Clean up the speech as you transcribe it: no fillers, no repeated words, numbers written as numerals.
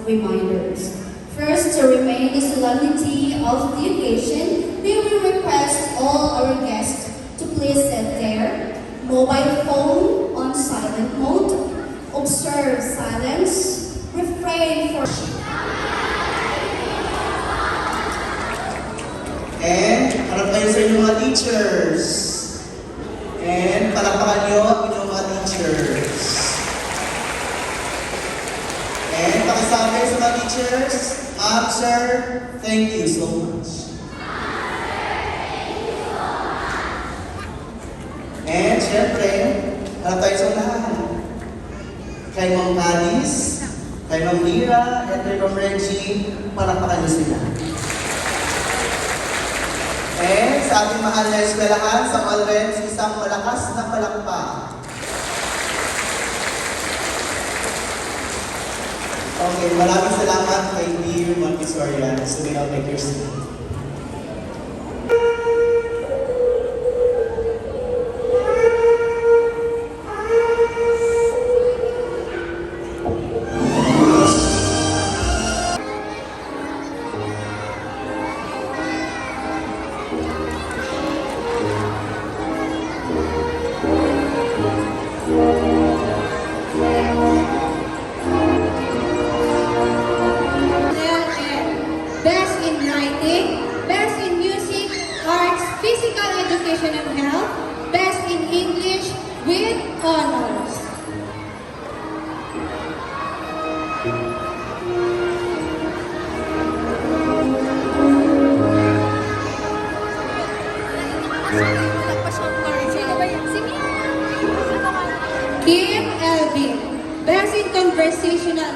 reminders. First, to remain the solemnity of the occasion, we will request all our guests to please set their mobile phone on silent mode, observe silence, refrain for... And harap kayo sa inyong mga teachers. And palakpakan nyo ang inyong mga teachers. And pakisabi sa mga teachers, Ma'am, Sir, thank you so much. And syempre, harap tayo sa unahan. Kay Ma'am Alice, kay Ma'am Mira, and kay Ma'am Reggie, palakpakan nyo sila. And sa ating mahal na eskwelahan, sa Malrens, isang malakas na palakpak. Okay, maraming salamat kay Dear Montessorian. So we now take your seat. Best in music, arts, physical education and health, best in English with honors. Kim Elvin, best in conversational